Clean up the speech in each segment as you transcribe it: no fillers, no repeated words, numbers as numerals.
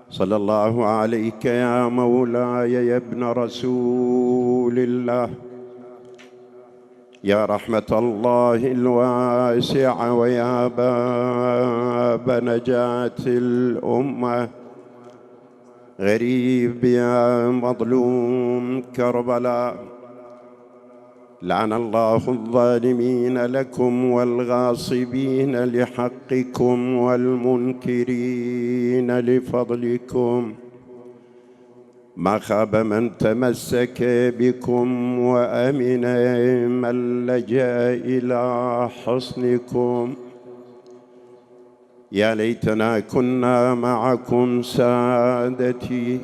صلى الله عليك يا مولاي يا ابن رسول الله، يا رحمة الله الواسعة ويا باب نجاة الأمة، غريب يا مظلوم كربلاء. لعن الله الظالمين لكم والغاصبين لحقكم والمنكرين لفضلكم. ما خاب من تمسك بكم وأمن من لجأ إلى حصنكم. يا ليتنا كنا معكم سادتي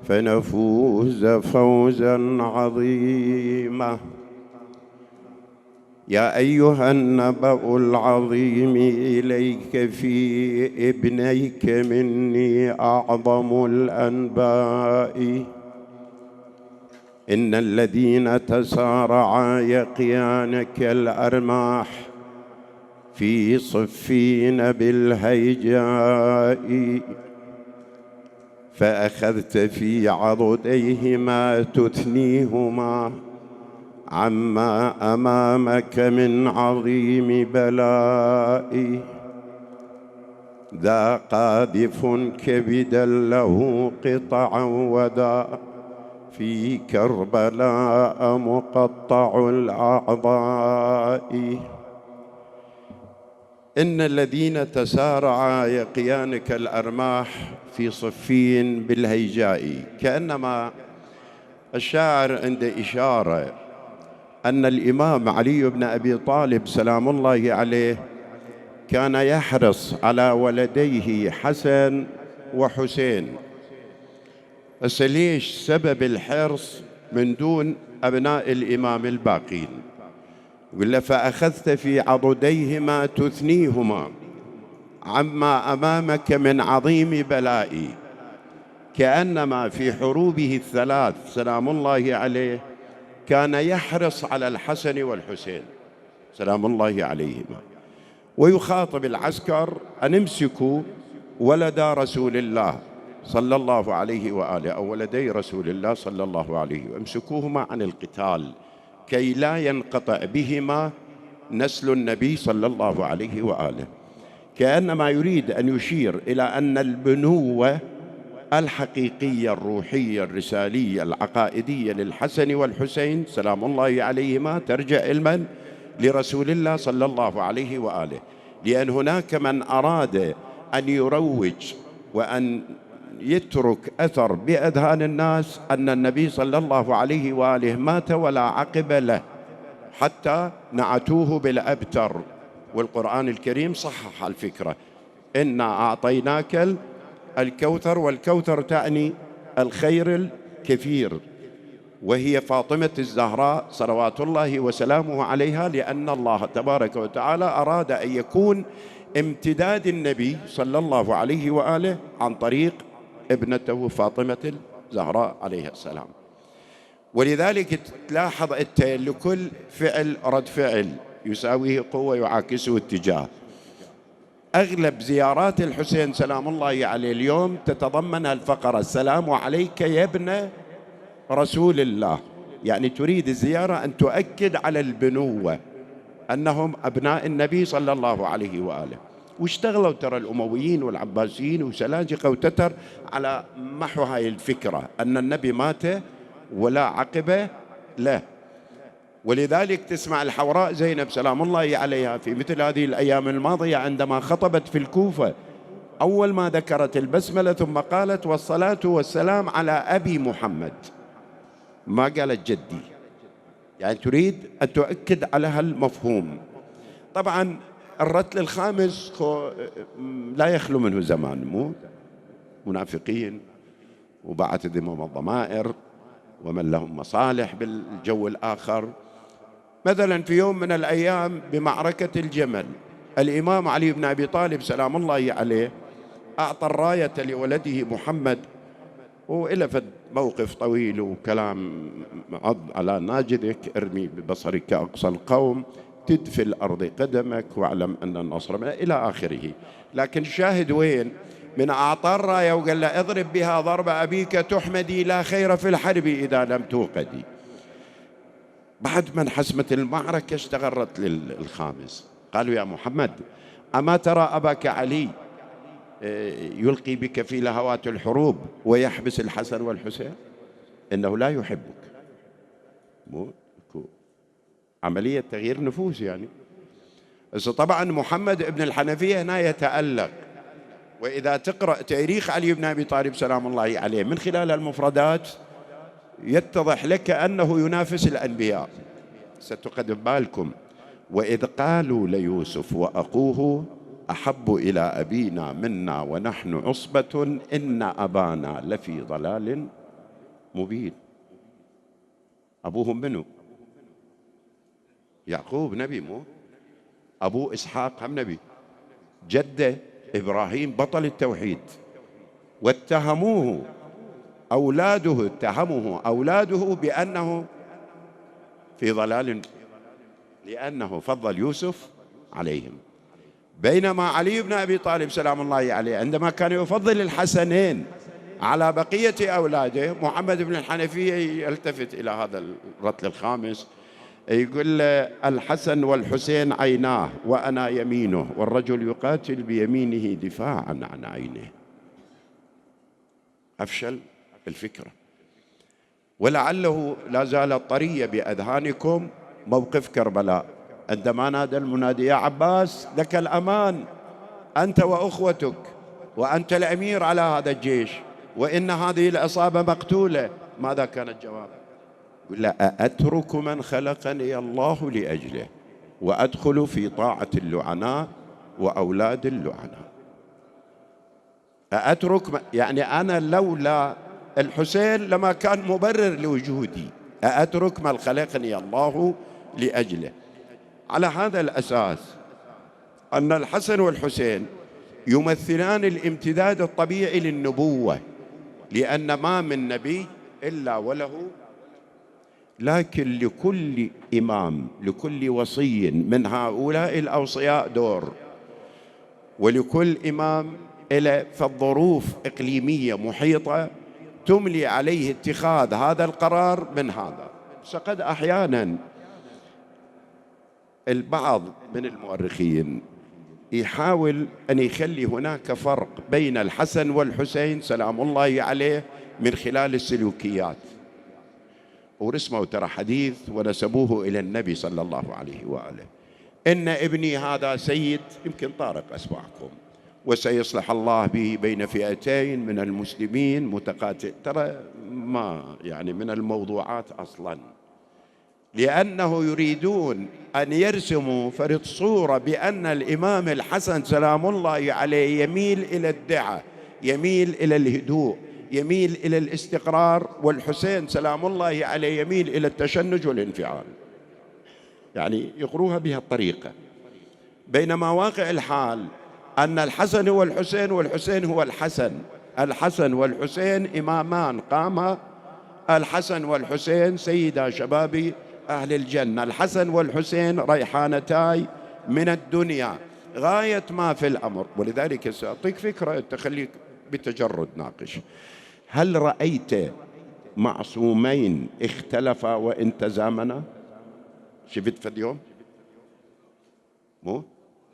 فنفوز فوزا عظيما. يا أيها النبأ العظيم إليك في ابنيك مني أعظم الأنباء. إن الذين تسارعا يقيانك الأرماح في صفين بالهيجاء، فأخذت في عضديهما تثنيهما عما أمامك من عظيم بلاء. ذا قاذف كبدا له قطعا وذا في كربلاء مقطع الأعضاء. إن الذين تسارعا يقيانك الأرماح في صفين بالهيجاء، كأنما الشاعر عند إشارة أن الإمام علي بن أبي طالب سلام الله عليه كان يحرص على ولديه حسن وحسين. بس ليش سبب الحرص من دون أبناء الإمام الباقين؟ يقول له فأخذت في عضديهما تثنيهما عما أمامك من عظيم بلائي. كأنما في حروبه الثلاث سلام الله عليه كان يحرص على الحسن والحسين سلام الله عليهما، ويخاطب العسكر أن امسكوا ولدا رسول الله صلى الله عليه وآله، أو ولدي رسول الله صلى الله عليه، وامسكوهما عن القتال كي لا ينقطع بهما نسل النبي صلى الله عليه وآله. كأنما يريد أن يشير إلى أن البنوة الحقيقية الروحية الرسالية العقائدية للحسن والحسين سلام الله عليهما ترجع إلى لرسول الله صلى الله عليه وآله، لأن هناك من أراد أن يروج وأن يترك أثر بأذهان الناس أن النبي صلى الله عليه وآله مات ولا عقب له، حتى نعتوه بالأبتر، والقرآن الكريم صحح الفكرة. إنا أعطيناك الكوثر، والكوثر تعني الخير الكثير، وهي فاطمة الزهراء صلوات الله وسلامه عليها، لأن الله تبارك وتعالى أراد أن يكون امتداد النبي صلى الله عليه وآله عن طريق ابنته فاطمة الزهراء عليها السلام. ولذلك تلاحظ أنت لكل فعل رد فعل يساويه قوة يعاكسه اتجاه. أغلب زيارات الحسين سلام الله عليه اليوم تتضمن الفقرة السلام عليك يا ابن رسول الله، يعني تريد الزيارة أن تؤكد على البنوة أنهم أبناء النبي صلى الله عليه وآله. واشتغلوا ترى الأمويين والعباسيين وسلاجقة وتتر على محو هاي الفكرة أن النبي مات ولا عقبة له. ولذلك تسمع الحوراء زينب سلام الله عليها في مثل هذه الأيام الماضية عندما خطبت في الكوفة أول ما ذكرت البسملة ثم قالت والصلاة والسلام على أبي محمد، ما قالت جدي، يعني تريد أن تؤكد على هالمفهوم. طبعا الرتل الخامس لا يخلو منه زمان، مو منافقين وبعث ذمم الضمائر ومن لهم مصالح بالجو الآخر. مثلا في يوم من الأيام بمعركة الجمل الإمام علي بن أبي طالب سلام الله عليه أعطى الراية لولده محمد، وإلى فد موقف طويل وكلام عض على ناجذك ارمي ببصرك أقصى القوم تدفي الأرض قدمك واعلم أن النصر إلى آخره. لكن الشاهد وين؟ من أعطى الراية وقال له اضرب بها ضرب أبيك تحمدي، لا خير في الحرب إذا لم توقدي. بعد ما انحسمت المعركة اشتغرت للخامس، قالوا يا محمد أما ترى أباك علي يلقي بك في لهوات الحروب ويحبس الحسن والحسين؟ إنه لا يحبك. عملية تغيير نفوس يعني. بس طبعا محمد بن الحنفية هنا يتألق. وإذا تقرأ تاريخ علي بن أبي طالب سلام الله عليه من خلال المفردات يتضح لك أنه ينافس الأنبياء. ستقدم بالكم: وإذ قالوا ليوسف وأخوه أحب إلى أبينا منا ونحن عصبة إن أبانا لفي ضلال مبين. أبوهم منو؟ يعقوب نبي، مو أبو إسحاق هم نبي، جده إبراهيم بطل التوحيد. واتهموه أولاده بأنه في ضلال لأنه فضل يوسف عليهم. بينما علي بن أبي طالب سلام الله عليه عندما كان يفضل الحسنين على بقية أولاده، محمد بن الحنفية يلتفت إلى هذا الرطل الخامس يقول الحسن والحسين عيناه وأنا يمينه، والرجل يقاتل بيمينه دفاعا عن عينه. أفشل الفكرة. ولعله لا زالت طرية بأذهانكم موقف كربلاء عندما نادى المنادي: يا عباس لك الأمان، أنت وأخوتك، وأنت الأمير على هذا الجيش، وإن هذه العصابة مقتولة. ماذا كان الجواب؟ يقول: لا أترك من خلقني الله لأجله وأدخل في طاعة اللعناء وأولاد اللعناء. أترك يعني أنا لولا الحسين لما كان مبرر لوجودي. أترك من خلقني الله لأجله. على هذا الأساس أن الحسن والحسين يمثلان الامتداد الطبيعي للنبوة، لأن ما من نبي إلا وله، لكن لكل إمام لكل وصي من هؤلاء الأوصياء دور، ولكل إمام إلى فالظروف إقليمية محيطة تملي عليه اتخاذ هذا القرار من هذا. فقد أحيانا البعض من المؤرخين يحاول أن يخلي هناك فرق بين الحسن والحسين سلام الله عليه من خلال السلوكيات، ورسموا ترى حديث ونسبوه إلى النبي صلى الله عليه وآله: إن ابني هذا سيد، يمكن طارق أسمعكم، وسيصلح الله به بين فئتين من المسلمين متقاتل. ترى ما يعني من الموضوعات أصلا، لأنه يريدون أن يرسموا فرض صورة بأن الإمام الحسن سلام الله عليه يميل إلى الدعة، يميل إلى الهدوء، يميل إلى الاستقرار، والحسين سلام الله عليه يميل إلى التشنج والانفعال. يعني يقروها بها الطريقة، بينما واقع الحال أن الحسن هو الحسين والحسين هو الحسن. الحسن والحسين إمامان قاما، الحسن والحسين سيدا شباب أهل الجنة، الحسن والحسين ريحانتاي من الدنيا، غاية ما في الأمر. ولذلك سأعطيك فكرة تخليك بتجرد ناقش. هل رأيت معصومين اختلفا وإن تزامنا؟ شفت في اليوم؟ مو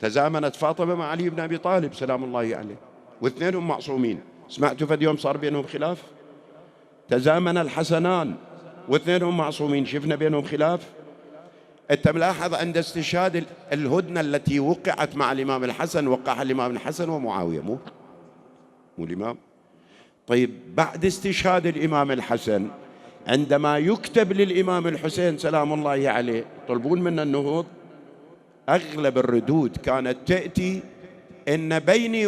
تزامنت فاطمة مع علي بن أبي طالب سلام الله عليه، واثنينهم معصومين. سمعتوا في اليوم صار بينهم خلاف؟ تزامن الحسنان واثنينهم معصومين، شفنا بينهم خلاف؟ أنت ملاحظ عند استشهاد الهدنة التي وقعت مع الإمام الحسن وقعها الإمام الحسن ومعاوية، مو الإمام. طيب بعد استشهاد الإمام الحسن عندما يكتب للإمام الحسين سلام الله عليه يطلبون منا النهوض، أغلب الردود كانت تأتي إن بيني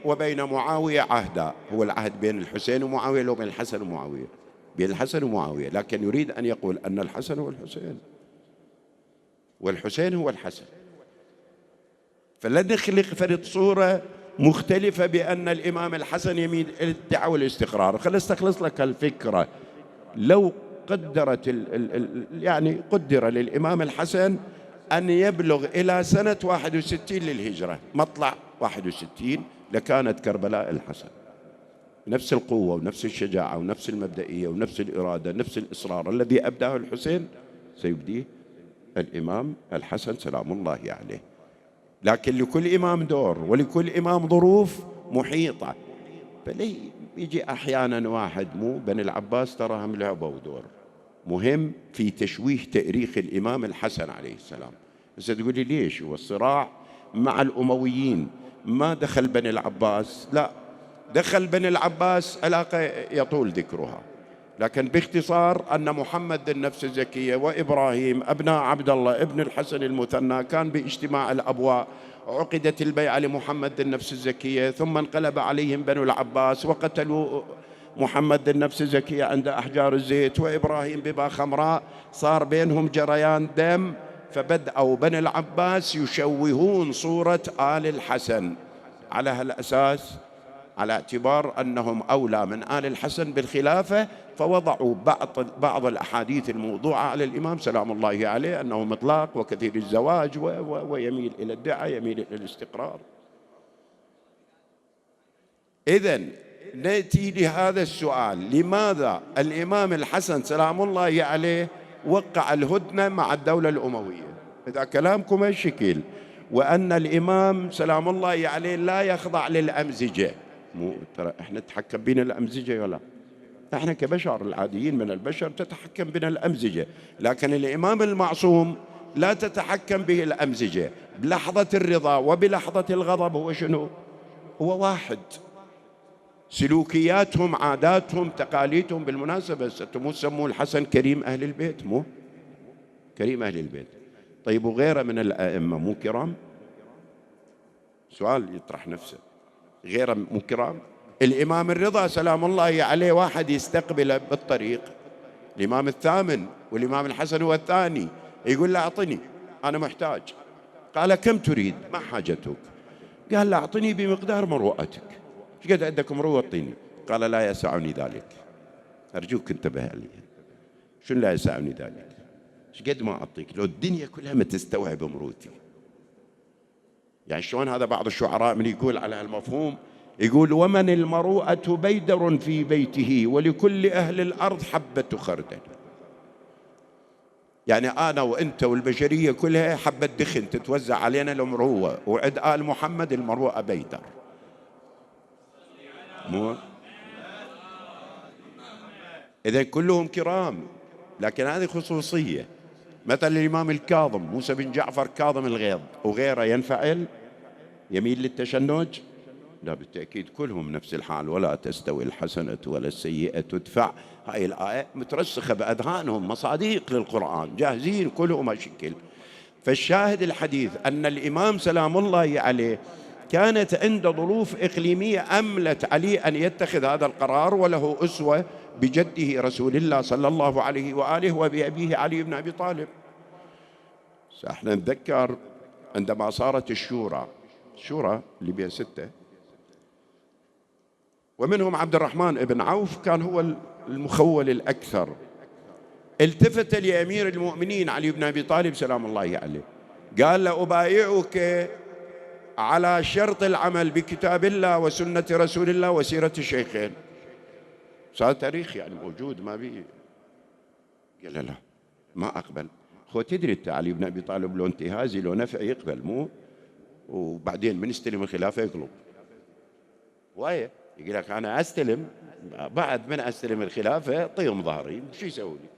وبين معاوية عهدا. هو العهد بين الحسين ومعاوية لو بين الحسن ومعاوية؟ بين الحسن ومعاوية، لكن يريد أن يقول أن الحسن هو الحسين والحسين هو الحسن. فلا نخلق فرض صورة مختلفة بأن الإمام الحسن يميل إلى الدعوة والاستقرار. خل استخلص لك الفكرة. لو قدرت يعني قدر للإمام الحسن أن يبلغ إلى سنة 61 للهجرة، مطلع 61 لكانت كربلاء الحسن، نفس القوة ونفس الشجاعة ونفس المبدئية ونفس الإرادة، نفس الإصرار الذي أبداه الحسين سيبديه الإمام الحسن سلام الله عليه. لكن لكل إمام دور ولكل إمام ظروف محيطة. فلي يجي أحيانا واحد مو بني العباس تراهم لعبوا ودور مهم في تشويه تاريخ الإمام الحسن عليه السلام. بس تقول لي ليش؟ والصراع مع الأمويين ما دخل بني العباس، لا دخل بني العباس علاقة يطول ذكرها، لكن باختصار أن محمد النفس الزكية وإبراهيم أبناء عبد الله ابن الحسن المثنى كان باجتماع الأبواء، عقدت البيعة لمحمد النفس الزكية، ثم انقلب عليهم بنو العباس وقتلوا محمد النفس الزكية عند أحجار الزيت، وإبراهيم ببا خمراء، صار بينهم جريان دم، فبدأوا بني العباس يشوهون صورة آل الحسن على هالأساس، على اعتبار أنهم أولى من آل الحسن بالخلافة، فوضعوا بعض الأحاديث الموضوعة على الإمام سلام الله عليه أنه مطلاق وكثير الزواج ويميل إلى الدعاء، يميل إلى الاستقرار. إذن نأتي لهذا السؤال: لماذا الإمام الحسن سلام الله عليه وقع الهدنة مع الدولة الأموية؟ إذا كلامكم هالشكل وأن الإمام سلام الله عليه لا يخضع للأمزجة، مو ترى احنا نتحكم بين الأمزجة ولا؟ احنا كبشر العاديين من البشر تتحكم بنا الأمزجة، لكن الإمام المعصوم لا تتحكم به الأمزجة. بلحظة الرضا وبلحظة الغضب هو شنو؟ هو واحد. سلوكياتهم، عاداتهم، تقاليدهم. بالمناسبة مو سموا الحسن كريم أهل البيت؟ مو كريم أهل البيت؟ طيب وغيره من الأئمة مو كرام؟ سؤال يطرح نفسه، غيره مو كرام؟ الإمام الرضا سلام الله عليه واحد يستقبله بالطريق، الإمام الثامن والإمام الحسن هو الثاني، يقول له أعطني أنا محتاج. قال كم تريد؟ ما حاجتك؟ قال له أعطني بمقدار مروءتك، ايش قد عندك مروءة اعطيني. قال لا يسعني ذلك، أرجوك انتبه لي. شنو لا يسعني ذلك؟ ايش قد ما أعطيك لو الدنيا كلها ما تستوعب مروتي. يعني شلون هذا؟ بعض الشعراء من يقول على هالمفهوم يقول: ومن المروءة بيدر في بيته ولكل أهل الأرض حبة خردل. يعني أنا وأنت والبشرية كلها حبة دخن تتوزع علينا المروءة، وعند آل محمد المروءة بيدر. مو إذا كلهم كرام، لكن هذه خصوصية. مثل الإمام الكاظم موسى بن جعفر كاظم الغيظ وغيره ينفعل يميل للتشنج؟ لا بالتأكيد كلهم نفس الحال. ولا تستوي الحسنة ولا السيئة تدفع. هاي الآية مترسخة بأذهانهم، مصاديق للقرآن، جاهزين كلهم هالشكل. فالشاهد الحديث أن الإمام سلام الله عليه كانت عنده ظروف إقليمية أملت عليه أن يتخذ هذا القرار، وله أسوة بجده رسول الله صلى الله عليه وآله وبأبيه علي بن أبي طالب. احنا نتذكر عندما صارت الشورى اللي بين 6، ومنهم عبد الرحمن بن عوف كان هو المخول الأكثر، التفت لأمير المؤمنين علي بن أبي طالب سلام الله عليه، قال له: أبايعك على شرط العمل بكتاب الله وسنة رسول الله وسيرة الشيخين. صار تاريخ يعني موجود ما بيه. قال لا ما أقبل. هو تدري أنت علي بن أبي طالب لو انتهازي لو نفع يقبل، مو وبعدين من يستلم الخلافة يقلب وايه، يقول لك أنا أستلم، بعد من أستلم الخلافة طيهم ظهري شو يسوي لي؟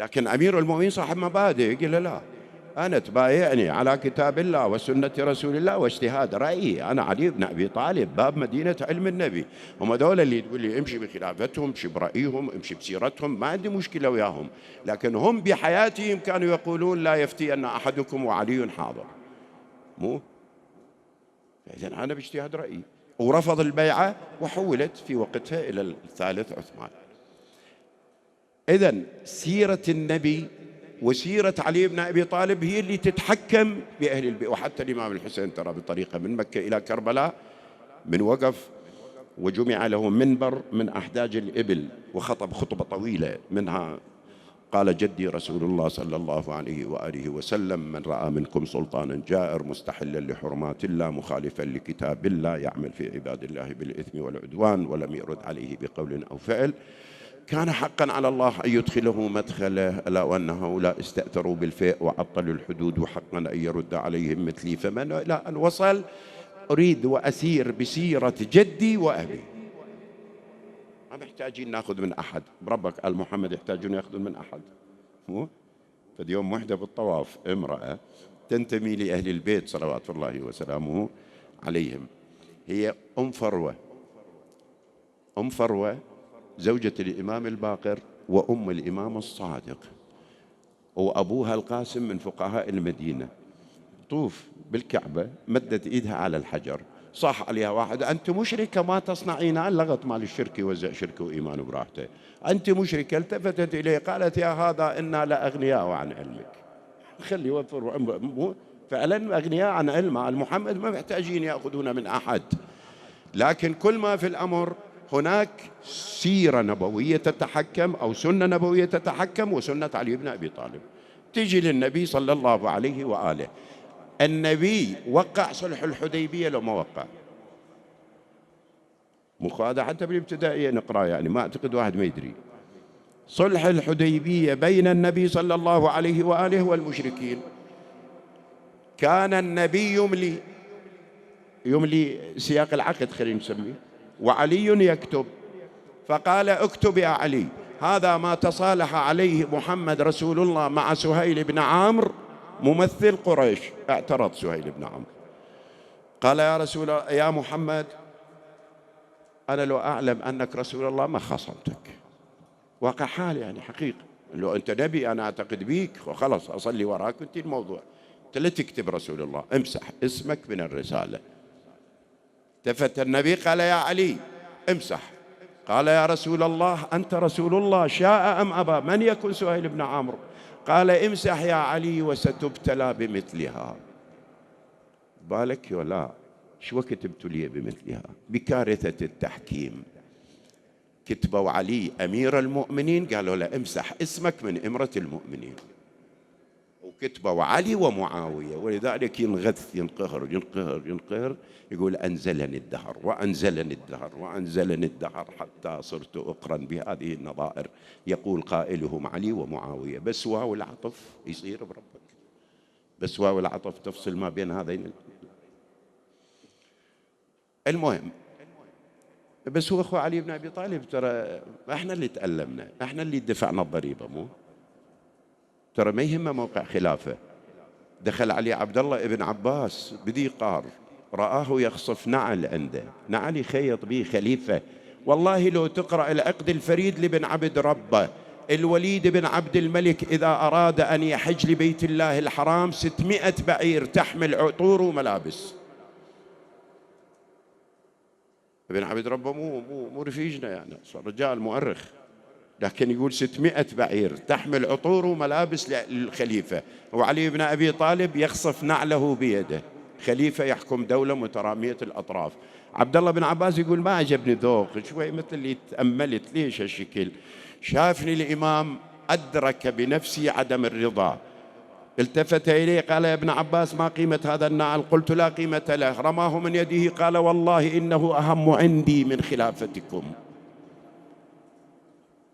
لكن أمير المؤمنين صاحب مبادئ يقول لا، أنا تبايعني على كتاب الله وسنة رسول الله واجتهاد رأيي، أنا علي بن أبي طالب باب مدينة علم النبي. هم دول اللي تقول لي امشي بخلافتهم، امشي برأيهم، امشي بسيرتهم، ما عندي مشكلة وياهم، لكن هم بحياتهم كانوا يقولون لا يفتي أن أحدكم وعلي حاضر. مو إذن أنا باجتهاد رأيي، ورفض البيعة وحولت في وقتها إلى الثالث عثمان. إذن سيرة النبي وسيرة علي بن أبي طالب هي اللي تتحكم بأهل البيت. وحتى الإمام الحسين ترى بطريقة من مكة إلى كربلاء من وقف وجمع له منبر من أحداج الإبل وخطب خطبة طويلة منها قال جدي رسول الله صلى الله عليه وآله وسلم: من رأى منكم سلطانا جائر مستحلا لحرمات الله مخالفا لكتاب الله يعمل في عباد الله بالإثم والعدوان ولم يرد عليه بقول أو فعل كان حقا على الله أن يدخله مدخله، ألا وأن هؤلاء استأثروا بالفيء وعطلوا الحدود وحقا أن يرد عليهم مثلي. فمن إلى أن وصل أريد وأسير بسيرة جدي وأبي. ما محتاجين ناخذ من أحد، بربك آل محمد يحتاجون يأخذون من أحد. فدي يوم واحدة بالطواف امرأة تنتمي لأهل البيت صلوات الله وسلامه عليهم، هي أم فروة، أم فروة زوجة الإمام الباقر وأم الإمام الصادق، وأبوها القاسم من فقهاء المدينة. طوف بالكعبة مدت إيدها على الحجر، صاح عليها واحد: أنت مشركة ما تصنعين. اللغط مال الشرك يوزع شركه وإيمانه براحته. أنت مشركة. التفتت إليه قالت: يا هذا إنا لأغنياء عن علمك. خلي يوفر فعلا أغنياء عن علم محمد، ما محتاجين يأخذون من أحد. لكن كل ما في الأمر هناك سيرة نبوية تتحكم أو سنة نبوية تتحكم، وسنة علي بن أبي طالب تجي للنبي صلى الله عليه وآله. النبي وقع صلح الحديبية لو ما وقع؟ هذا حتى بالابتدائية نقرأ، يعني ما أعتقد واحد ما يدري. صلح الحديبية بين النبي صلى الله عليه وآله والمشركين. كان النبي يملي سياق العقد خلينا نسميه، وعلي يكتب، فقال: اكتب يا علي هذا ما تصالح عليه محمد رسول الله مع سهيل بن عمرو ممثل قريش. اعترض سهيل بن عمرو، قال: يا رسول الله يا محمد أنا لو أعلم أنك رسول الله ما خاصمتك. واقع حال يعني حقيقة، لو أنت نبي أنا أعتقد بيك وخلص أصلي وراك وانتهي الموضوع. أنت لا تكتب رسول الله، امسح اسمك من الرسالة. التفت النبي قال: يا علي امسح. قال: يا رسول الله أنت رسول الله شاء أم أبى؟ من يكن سهيل بن عمرو؟ قال: امسح يا علي وستبتلى بمثلها. بالك ولا شو وقت ابتلي بمثلها؟ بكارثة التحكيم. كتبوا علي أمير المؤمنين، قالوا له امسح اسمك من إمرة المؤمنين. وكتبوا علي ومعاوية، ولذلك ينغث ينقهر ينقهر ينقهر، يقول: أنزلني الدهر وأنزلني الدهر وأنزلني الدهر حتى صرت أقرن بهذه النظائر. يقول قائلهم علي ومعاوية. بس واو العطف يصير بربك، بس واو العطف تفصل ما بين هذين. المهم، بس هو أخو علي بن أبي طالب ترى احنا اللي تألمنا، احنا اللي دفعنا الضريبة، مو ترى ما يهمه موقع خلافة. دخل علي عبد الله ابن عباس بدي قار، رآه يخصف نعل عنده، نعل يخيط به خليفة. والله لو تقرأ العقد الفريد لابن عبد ربه، الوليد بن عبد الملك إذا أراد أن يحج لبيت الله الحرام 600 بعير تحمل عطور وملابس. ابن عبد ربه مو رفيجنا يعني، صار رجال مؤرخ، لكن يقول 600 بعير تحمل عطور وملابس للخليفة. وعلي بن أبي طالب يخصف نعله بيده، خليفة يحكم دولة مترامية الأطراف. عبد الله بن عباس يقول: ما عجبني ذوق شوي، مثل اللي تأملت ليش هالشكل. شافني الإمام أدرك بنفسي عدم الرضا، التفت إليه قال: يا ابن عباس ما قيمة هذا النعل؟ قلت: لا قيمة له. رماه من يده قال: والله إنه أهم عندي من خلافتكم.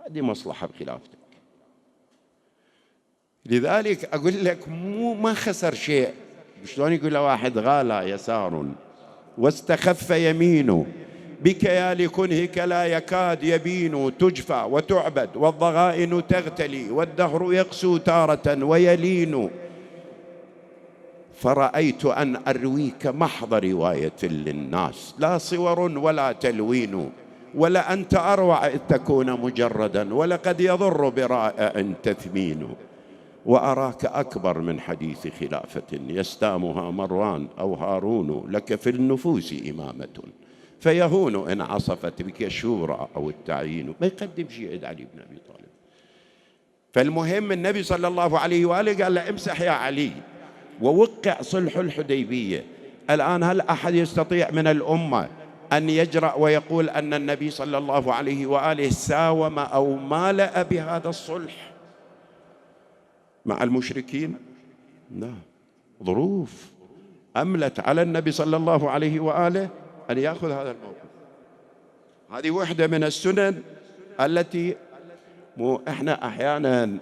هذه مصلحة بخلافتك. لذلك أقول لك ما خسر شيء. شلون يقول واحد: غالى يسار واستخف يمين، بك يا لكنهك لا يكاد يبين، تجفى وتعبد والضغائن تغتلي، والدهر يقسو تارة ويلين، فرأيت أن أرويك محض رواية للناس، لا صور ولا تلوين، ولا أنت أروع إذ تكون مجردا، ولقد يضر برائع تثمين، وأراك أكبر من حديث خلافة يستامها مروان أو هارون، لك في النفوس إمامة فيهون إن عصفت بك الشورى أو التعيين. ما يقدم شيء عند علي بن أبي طالب. فالمهم النبي صلى الله عليه وآله قال له: امسح يا علي. ووقع صلح الحديبية. الآن هل أحد يستطيع من الأمة أن يجرأ ويقول أن النبي صلى الله عليه وآله ساوم أو مالأ بهذا الصلح؟ مع المشركين؟ لا، ظروف أملت على النبي صلى الله عليه وآله أن يأخذ هذا الموقف. هذه واحدة من السنن التي إحنا أحيانا،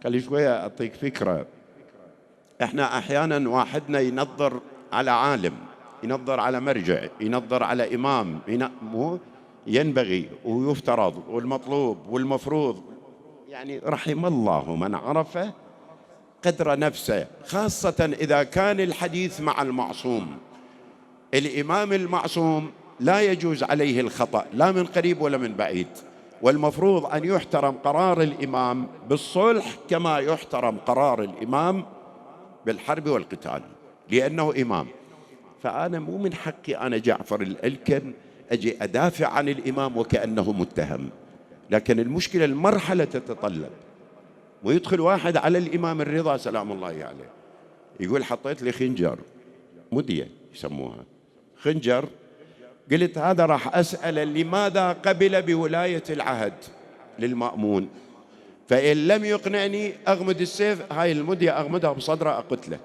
خلي شوية أعطيك فكرة. إحنا أحيانا واحدنا ينظر على عالم، ينظر على مرجع، ينظر على إمام، ينبغي ويفترض والمطلوب والمفروض، يعني رحم الله من عرف قدر نفسه، خاصة إذا كان الحديث مع المعصوم. الإمام المعصوم لا يجوز عليه الخطأ لا من قريب ولا من بعيد، والمفروض أن يحترم قرار الإمام بالصلح كما يحترم قرار الإمام بالحرب والقتال، لأنه إمام. فأنا مو من حقي أنا جعفر الألكن أجي أدافع عن الإمام وكأنه متهم، لكن المشكلة المرحلة تتطلب. ويدخل واحد على الإمام الرضا سلام الله عليه يقول حطيت لي خنجر، مدية يسموها خنجر، قلت هذا راح أسأل لماذا قبل بولاية العهد للمأمون، فإن لم يقنعني أغمد السيف، هاي المدية أغمدها بصدره أقتله.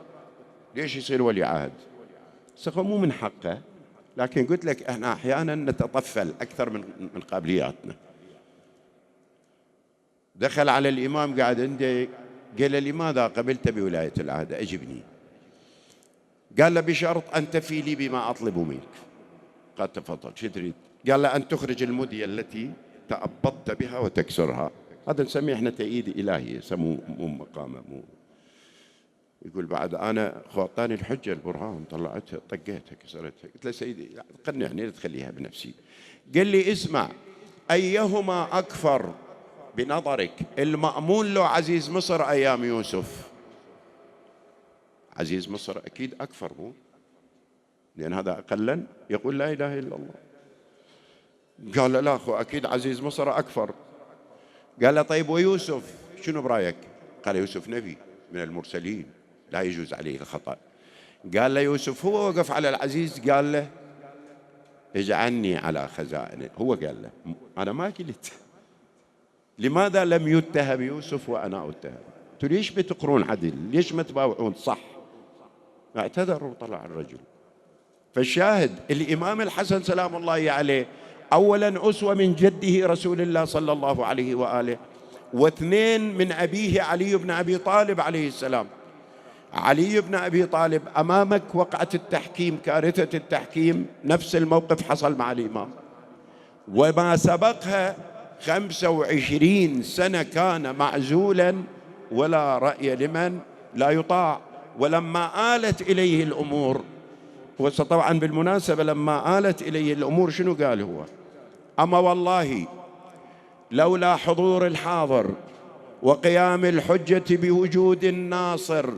ليش يصير ولي عهد؟ سقى مو من حقه، لكن قلت لك احنا أحيانا نتطفل أكثر من قابلياتنا. دخل على الإمام قاعد عنده، قال لماذا قبلت بولاية العهد؟ أجبني. قال له بشرط أن تفي لي بما أطلب منك. قال تفضل، شو تريد؟ قال له أن تخرج المدية التي تأبطت بها وتكسرها. هذا نسميه احنا تأييد إلهي، يسموه مو مقامة مو. يقول بعد أنا أعطاني الحجة البرهان، طلعتها طقيتها كسرتها. قلت له سيدي قنعني تخليها بنفسي. قال لي اسمع، أيهما أكثر بنظرك، المأمون لو عزيز مصر أيام يوسف؟ عزيز مصر أكيد أكثر، مو لأن هذا أقلا يقول لا إله إلا الله. قال لا أخو أكيد عزيز مصر أكثر. قال له طيب ويوسف شنو برأيك؟ قال يوسف نبي من المرسلين لا يجوز عليه الخطأ. قال له يوسف هو وقف على العزيز قال له اجعلني على خزائنه، هو قال له أنا ما قلت. لماذا لم يتهم يوسف وأنا أتهم؟ أنتوا ليش بتقرون عدل؟ ليش ما تباوعون صح؟ اعتذر وطلع الرجل. فالشاهد الإمام الحسن سلام الله عليه أولا أسوة من جده رسول الله صلى الله عليه وآله، واثنين من أبيه علي بن أبي طالب عليه السلام. علي بن أبي طالب أمامك وقعة التحكيم، كارثة التحكيم، نفس الموقف حصل مع الإمام، وما سبقها 25 سنة كان معزولا ولا رأي لمن لا يطاع. ولما آلت إليه الأمور، وطبعا بالمناسبة لما آلت إليه الأمور شنو قال هو؟ أما والله لولا حضور الحاضر وقيام الحجة بوجود الناصر،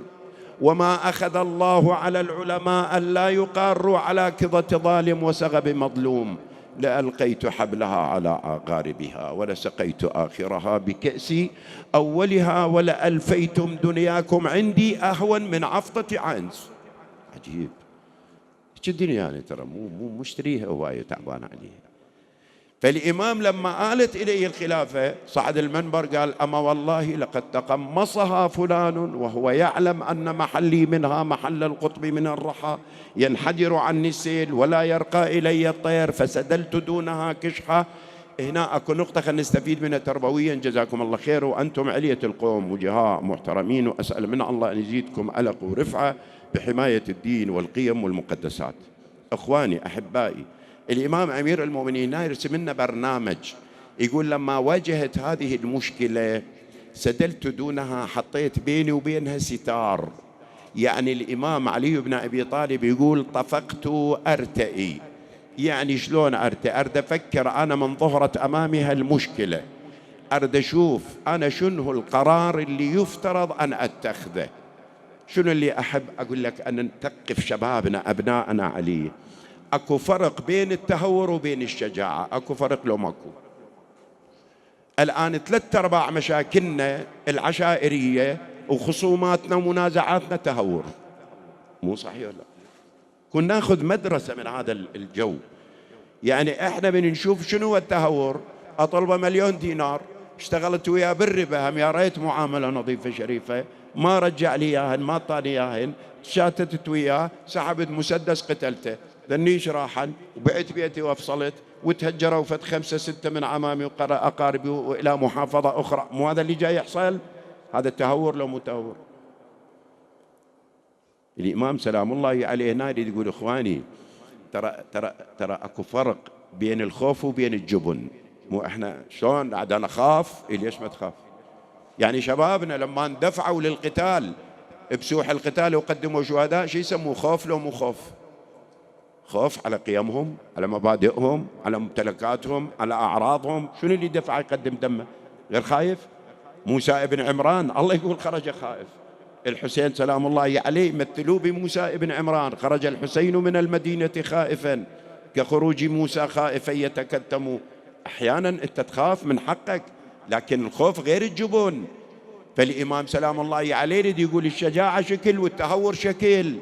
وما أخذ الله على العلماء أن لا يقاروا على كظة ظالم وسغب مظلوم، لألقيت حبلها على عقاربها ولسقيت آخرها بكأس أولها ولألفيتم دنياكم عندي أهون من عفطة عنز. عجيب، الدنيا يعني ترى مو مشتريها هواية تعبان عليها. فالإمام لما آلت إليه الخلافة صعد المنبر قال أما والله لقد تقمصها فلان وهو يعلم أن محلي منها محل القطب من الرحى، ينحدر عني السيل ولا يرقى إلي الطير فسدلت دونها كشحة. هنا أكو نقطة خلينا نستفيد منها تربويا، جزاكم الله خير، وأنتم علية القوم وجهاء محترمين، وأسأل من الله أن يزيدكم علق ورفعة بحماية الدين والقيم والمقدسات. أخواني أحبائي، الإمام أمير المؤمنين يرسم لنا برنامج، يقول لما واجهت هذه المشكلة سدلت دونها، حطيت بيني وبينها ستار. يعني الإمام علي بن أبي طالب يقول طفقت أرتئي، يعني شلون أرتئي؟ أرد أفكر أنا من ظهرت أمامها المشكلة، أرد أشوف أنا شنو القرار اللي يفترض أن أتخذه، شنو اللي أحب أقول لك أن نثقف شبابنا أبناءنا عليه. أكو فرق بين التهور وبين الشجاعة، أكو فرق لو ماكو؟ الآن 3/4 مشاكلنا العشائرية وخصوماتنا ومنازعاتنا تهور، مو صحيح ولا لا؟ كنا ناخذ مدرسة من هذا الجو. يعني احنا بنشوف شنو هو التهور، أطلب 1,000,000 دينار، اشتغلت وياه بالربا، هم يا ريت معاملة نظيفة شريفة، ما رجع لي إياهن، ما أعطاني إياهن، شاتت وياه، سحبت مسدس قتلته، ذنيش راحن وبعت بيتي وافصلت، وتهجروا فت 5 6 من عمامي وأقاربي وإلى محافظة أخرى. مو هذا اللي جاي يحصل؟ هذا التهور لو متهور. الإمام سلام الله عليه هنا يقول إخواني، ترى أكو فرق بين الخوف وبين الجبن. مو إحنا شلون عاد أنا خاف، ليش ما تخاف؟ يعني شبابنا لما اندفعوا للقتال بسوح القتال وقدموا شهداء، شو يسموه؟ خوف لو مو خوف؟ خوف على قيمهم، على مبادئهم، على ممتلكاتهم، على أعراضهم. شنو اللي دفع يقدم دمه غير خايف؟ موسى ابن عمران الله يقول خرج خائف. الحسين سلام الله عليه مثلوه بموسى ابن عمران، خرج الحسين من المدينة خائفا كخروج موسى خائفا يتكتم. أحيانا أنت تخاف من حقك، لكن الخوف غير الجبن. فالإمام سلام الله عليه يقول الشجاعة شكل والتهور شكل.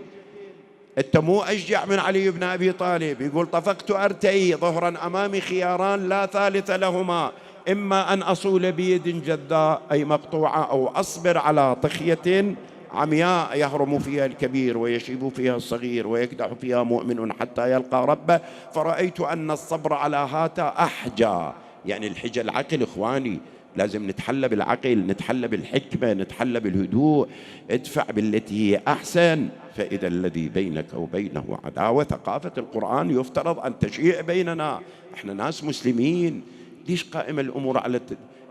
أنت مو أشجع من علي بن أبي طالب، يقول طفقت أرتئي ظهرا أمامي خياران لا ثالث لهما، إما أن أصول بيد جذاء أي مقطوعة، أو أصبر على طخية عمياء يهرم فيها الكبير ويشيب فيها الصغير ويكدح فيها مؤمن حتى يلقى ربه، فرأيت أن الصبر على هاتا أحجى. يعني الحجة العقل إخواني، لازم نتحلى بالعقل، نتحلى بالحكمة، نتحلى بالهدوء. ادفع بالتي هي أحسن، فإذا الذي بينك وبينه عداوة. ثقافة القرآن يفترض أن تشيع بيننا، احنا ناس مسلمين. ليش قائمة الأمور على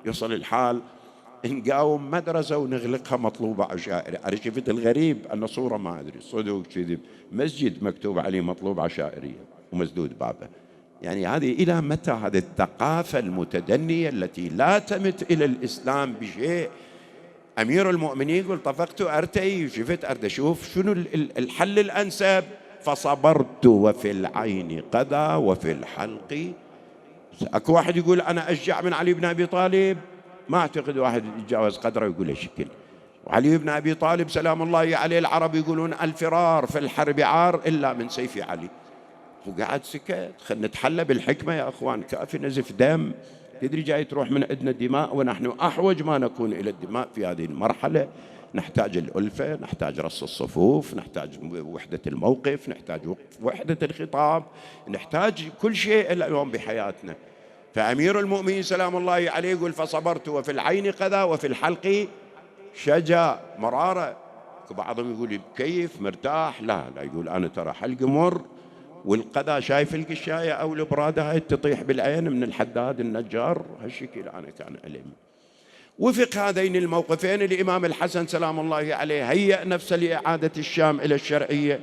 يصل الحال نقاوم مدرسة ونغلقها مطلوبة عشائري؟ شفت الغريب أن صورة ما أدري صدق كذب مسجد مكتوب عليه مطلوب عشائرية ومسدود بابه. يعني هذه إلى متى هذه الثقافة المتدنية التي لا تمت إلى الإسلام بشيء؟ أمير المؤمنين يقول طفقت أرتئي، شفت أرد أشوف شنو الحل الأنسب، فصبرت وفي العين قذى وفي الحلق. أكو واحد يقول أنا أشجع من علي بن أبي طالب، ما أعتقد واحد يتجاوز قدره يقول شكل. وعلي بن أبي طالب سلام الله عليه العرب يقولون الفرار في الحرب عار إلا من سيف علي. وقعد سكت. خلنا نتحلى بالحكمة يا أخوان، كافي نزف دم. تدري جاي تروح من عندنا دماء، ونحن أحوج ما نكون إلى الدماء في هذه المرحلة. نحتاج الألفة، نحتاج رص الصفوف، نحتاج وحدة الموقف، نحتاج وحدة الخطاب، نحتاج كل شيء اليوم بحياتنا. فأمير المؤمنين سلام الله عليه يقول فصبرت وفي العين قذى وفي الحلق شجا مرارة. بعضهم يقول كيف مرتاح، لا يقول أنا ترى حلقي مر، والقذى شايف القشاية أو البرادة هاي تطيح بالعين من الحداد النجار، هالشكل أنا كان ألم. وفق هذين الموقفين الإمام الحسن سلام الله عليه هيأ نفسه لإعادة الشام إلى الشرعية.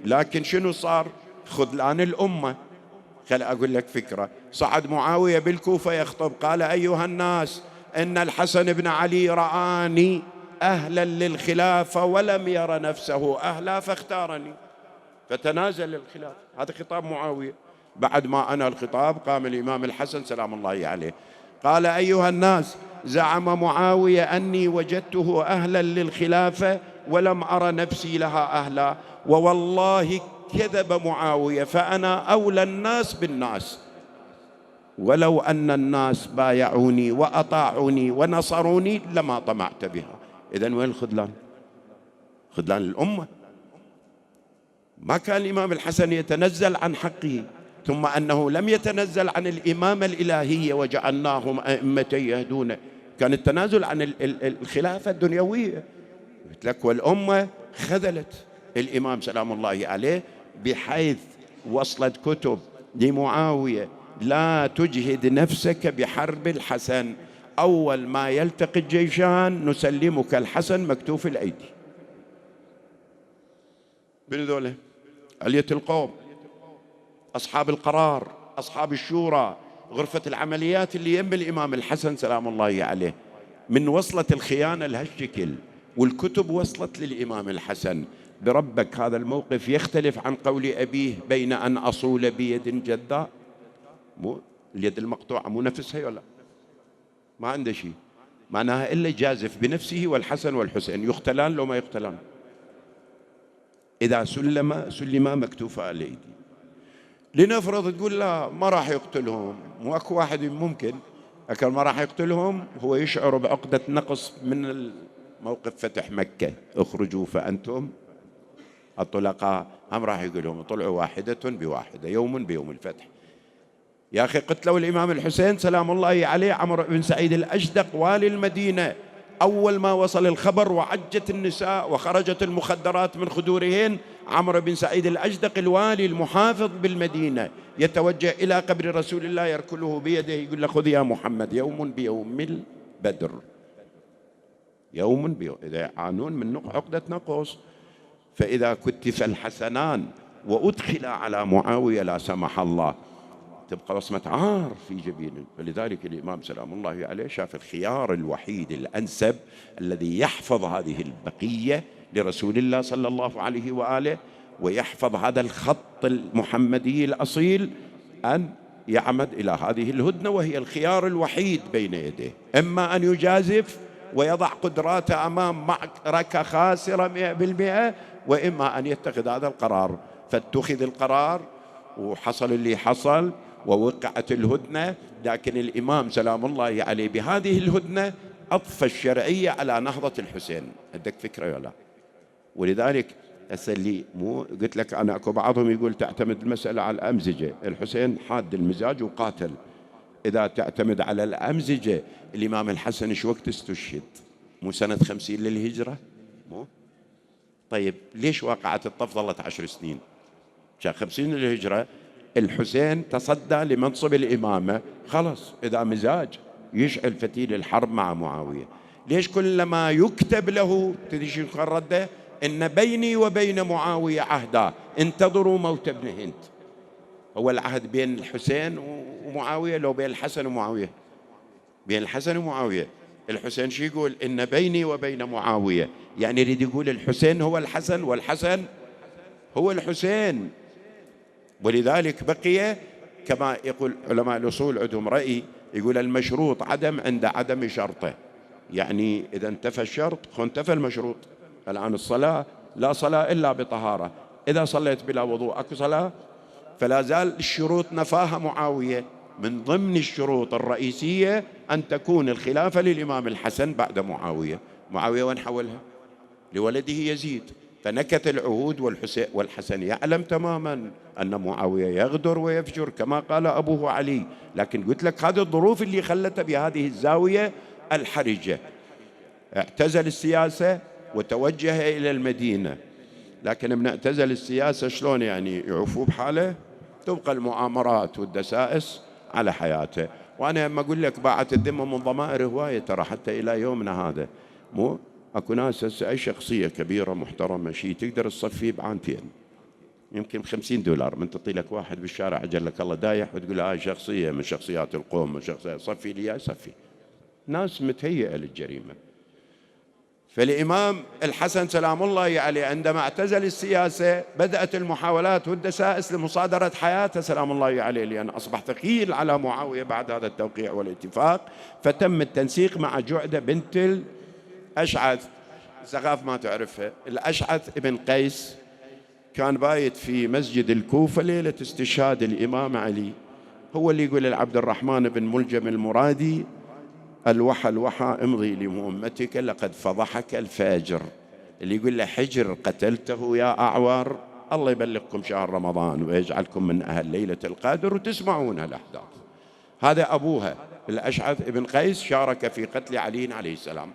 لكن شنو صار؟ خذلان الأمة. خل أقول لك فكرة. صعد معاوية بالكوفة يخطب، قال أيها الناس إن الحسن بن علي رآني أهلا للخلافة ولم ير نفسه أهلا فاختارني، فتنازل الخلاف. هذا خطاب معاوية. بعد ما أنهى الخطاب قام الإمام الحسن سلام الله عليه قال أيها الناس زعم معاوية أني وجدته أهلا للخلافة ولم أرى نفسي لها أهلا، ووالله كذب معاوية، فأنا أولى الناس بالناس، ولو أن الناس بايعوني وأطاعوني ونصروني لما طمعت بها. إذن وين الخذلان؟ خذلان الأمة. ما كان الإمام الحسن يتنزل عن حقه، ثم أنه لم يتنزل عن الإمامة الإلهية وجعلناهم أئمة يهدون. كان التنازل عن الخلافة الدنيوية. قلت لك والأمة خذلت الإمام سلام الله عليه، بحيث وصلت كتب لمعاوية لا تجهد نفسك بحرب الحسن، أول ما يلتقي الجيشان نسلمك الحسن مكتوف الأيدي. من ذولا؟ علية القوم، أصحاب القرار، أصحاب الشورى، غرفة العمليات اللي يم الإمام الحسن سلام الله عليه. من وصلت الخيانة لهالشكل، والكتب وصلت للإمام الحسن. بربك هذا الموقف يختلف عن قول أبيه بين أن أصول بيد جذاء. مو اليد المقطوعة مو نفسها ولا ما عنده شيء، معناها إلا جازف بنفسه. والحسن والحسين يقتلان لو ما يقتلان، إذا سلما مكتوفة الأيدي. لنفرض تقول لا ما راح يقتلهم، واكو واحد ممكن لكن ما راح يقتلهم، هو يشعر بعقدة نقص من موقف فتح مكة، اخرجوا فأنتم الطلقاء، هم راح يقول لهم طلعوا واحدة بواحدة، يوم بيوم الفتح. يا أخي قتلوا الإمام الحسين سلام الله عليه. عمرو بن سعيد الأشدق والي المدينة، أول ما وصل الخبر وعجت النساء وخرجت المخدرات من خدورهن، عمرو بن سعيد الأشدق الوالي المحافظ بالمدينة يتوجه إلى قبر رسول الله يركله بيده، يقول له خذ يا محمد يوم بيوم البدر، يوم بيوم. إذا يعانون من عقدة نقص، فإذا كتف الحسنان وأدخل على معاوية لا سمح الله تبقى وصمة عار في جبينه. فلذلك الإمام سلام الله عليه شاف الخيار الوحيد الأنسب الذي يحفظ هذه البقية لرسول الله صلى الله عليه وآله، ويحفظ هذا الخط المحمدي الأصيل، أن يعمد إلى هذه الهدنة، وهي الخيار الوحيد بين يديه، إما أن يجازف ويضع قدراته أمام معركة خاسرة 100%، وإما أن يتخذ هذا القرار. فاتخذ القرار وحصل اللي حصل ووقعت الهدنة. لكن الإمام سلام الله عليه بهذه الهدنة أضفى الشرعية على نهضة الحسين. عندك فكرة ولا؟ ولذلك أسألي، مو قلت لك أنا أكو بعضهم يقول تعتمد المسألة على الأمزجة، الحسين حاد المزاج وقاتل. إذا تعتمد على الأمزجة، الإمام الحسن إيش وقت استشهد؟ مو سنة 50 للهجرة؟ مو طيب ليش وقعت الطف ظلت 10 سنين؟ عشان 50 للهجرة الحسين تصدى لمنصب الإمامة، خلص إذا مزاج يشعل فتيل الحرب مع معاوية. ليش كلما يكتب له تدري شو رده؟ إن بيني وبين معاوية عهدا انتظروا موت ابن هند. هو العهد بين الحسين ومعاوية لو بين الحسن ومعاوية؟ بين الحسن ومعاوية. الحسين شو يقول؟ إن بيني وبين معاوية، يعني يريد يقول الحسين هو الحسن والحسن هو الحسين. ولذلك بقي كما يقول علماء الأصول عندهم رأي، يقول المشروط عدم عند عدم شرطه، يعني إذا انتفى الشرط انتفى المشروط. الآن الصلاة لا صلاة إلا بطهارة، إذا صليت بلا وضوء أكو صلاة؟ فلا زال الشروط نفاها معاوية. من ضمن الشروط الرئيسية أن تكون الخلافة للإمام الحسن بعد معاوية. معاوية وين حولها؟ لولده يزيد، فنكت العهود. والحسن يعلم تماما أن معاوية يغدر ويفجر كما قال أبوه علي، لكن قلت لك هذه الظروف اللي خلته بهذه الزاوية الحرجة. اعتزل السياسة وتوجه إلى المدينة. لكن من اعتزل السياسة شلون يعني يعوفوا بحاله؟ تبقى المؤامرات والدسائس على حياته. وأنا لما أقول لك باعت الذمة من ضمائر هواية ترى حتى إلى يومنا هذا. مو أكو ناس أي شخصية كبيرة محترمة شيء تقدر تصفيه بعانتين، يمكن $50 من تعطي لك واحد بالشارع أجل لك الله دايح وتقول هاي شخصية من شخصيات القوم، من شخصية صفي لي صفي. ناس متهيئة للجريمة. فالإمام الحسن سلام الله عليه عندما اعتزل السياسة بدأت المحاولات والدسائس لمصادرة حياته سلام الله عليه، لأن أصبح ثقيل على معاوية بعد هذا التوقيع والاتفاق. فتم التنسيق مع جعدة بنت الأشعث، سقاف ما تعرفها. الأشعث ابن قيس كان بايت في مسجد الكوفة ليلة استشهاد الإمام علي، هو اللي يقول لعبد الرحمن بن ملجم المرادي الوحى الوحى امضي لمهمتك لقد فضحك الفاجر، اللي يقول له حجر قتلته يا أعور، الله يبلغكم شهر رمضان ويجعلكم من أهل ليلة القدر وتسمعون الأحداث. هذا أبوها الأشعث ابن قيس شارك في قتل علي عليه السلام.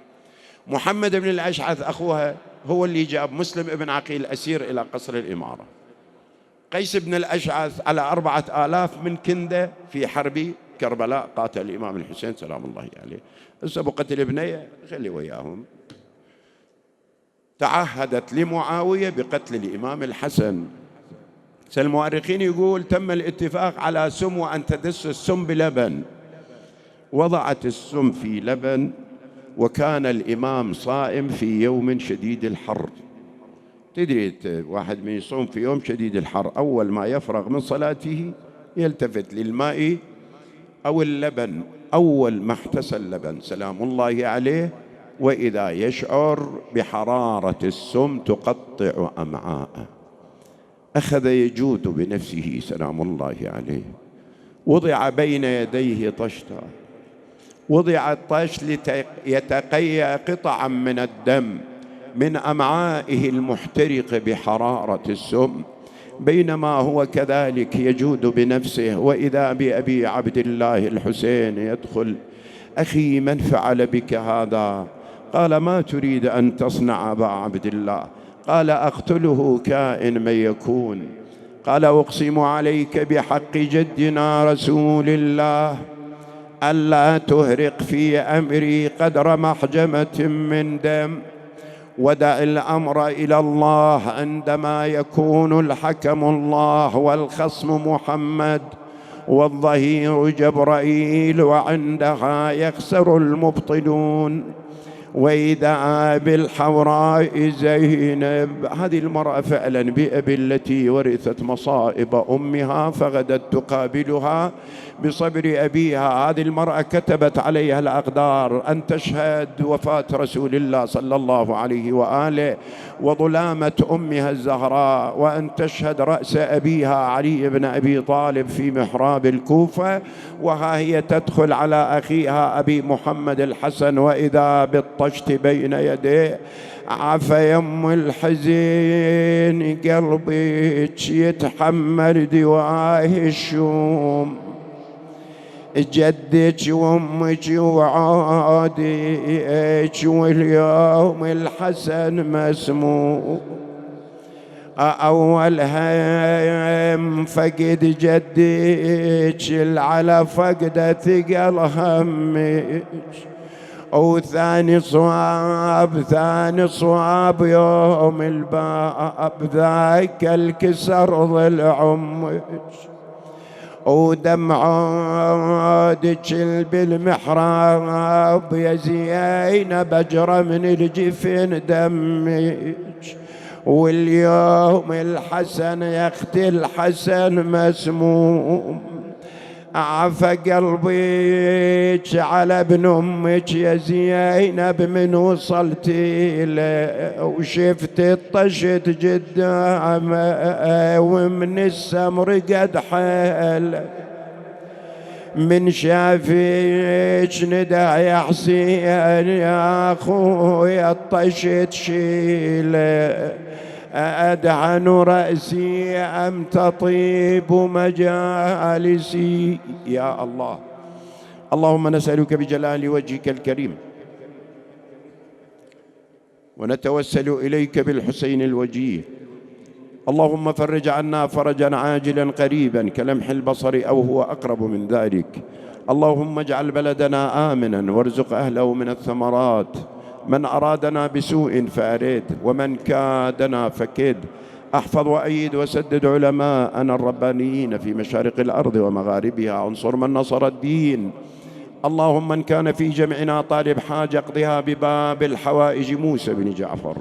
محمد بن الأشعث أخوها هو اللي جاب مسلم ابن عقيل أسير إلى قصر الإمارة. قيس بن الأشعث على 4000 من كندة في حرب كربلاء قاتل الإمام الحسين سلام الله عليه. أبو قتل ابنيه خلي وياهم. تعهدت لمعاوية بقتل الإمام الحسن. المؤرخين يقول تم الاتفاق على سم وأن تدس السم بلبن. وضعت السم في لبن، وكان الإمام صائم في يوم شديد الحر. تدري واحد من يصوم في يوم شديد الحر أول ما يفرغ من صلاته يلتفت للماء أو اللبن، أول ما احتسى اللبن سلام الله عليه وإذا يشعر بحرارة السم تقطع أمعاءه، أخذ يجود بنفسه سلام الله عليه. وضع بين يديه طشتا وضع الطش ليتقيأ قطعا من الدم من أمعائه المحترق بحرارة السم، بينما هو كذلك يجود بنفسه، وإذا بأبي عبد الله الحسين يدخل: أخي من فعل بك هذا؟ قال: ما تريد أن تصنع أبا عبد الله؟ قال: أقتله كائن من يكون. قال: أقسم عليك بحق جدنا رسول الله ألا تهرق في أمري قدر محجمة من دم، ودع الأمر إلى الله، عندما يكون الحكم الله والخصم محمد والظهير جبرائيل، وعندها يخسر المبطلون. وإذا بالحوراء زينب، هذه المرأة فعلا بأبي التي ورثت مصائب أمها فغدت تقابلها بصبر أبيها. هذه المرأة كتبت عليها الأقدار أن تشهد وفاة رسول الله صلى الله عليه وآله وظلامة أمها الزهراء، وأن تشهد رأس أبيها علي بن أبي طالب في محراب الكوفة، وها هي تدخل على أخيها أبي محمد الحسن، وإذا بالطشت بين يديه: عفا يم الحزين قلبك يتحمل دواه الشوم، جدك وامك وعاديك واليوم الحسن مسموم. أول هم فقد جدك على فقد ثقل همك، وثاني صواب يوم الباب ذاك الكسر ضلع أمك، ودمعاتك بالمحراب يا زينب بجرة من الجفن دمك، واليوم الحسن يا اختي الحسن مسموم. عفا قلبك على ابن امك يا زينب من وصلتي له، وشفت الطشت قدامه ومن السمر قد حيل، من شافيك ندى يا حسين يا اخويا الطشت شيله، أدعن رأسي أم تطيب مجالسي. يا الله، اللهم نسألك بجلال وجهك الكريم، ونتوسل إليك بالحسين الوجيه، اللهم فرج عنا فرجا عاجلا قريبا كلمح البصر أو هو أقرب من ذلك. اللهم اجعل بلدنا آمنا وارزق أهله من الثمرات، من أرادنا بسوء فأرد، ومن كادنا فكد. احفظ وأيد وسدد علماءنا الربانيين في مشارق الأرض ومغاربها، انصر من نصر الدين. اللهم من كان في جمعنا طالب حاجة اقضها بباب الحوائج موسى بن جعفر،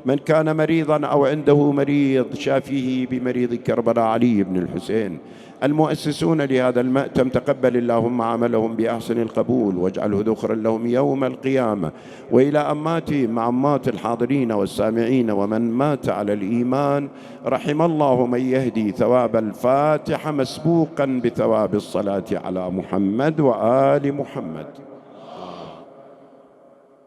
من كان مريضا أو عنده مريض شافيه بمريض كربلاء علي بن الحسين. المؤسسون لهذا المأتم تقبل اللهم عملهم بأحسن القبول، واجعله ذخرا لهم يوم القيامة، وإلى أماتهم مع أمات الحاضرين والسامعين ومن مات على الإيمان. رحم الله من يهدي ثواب الفاتحة مسبوقا بثواب الصلاة على محمد وآل محمد.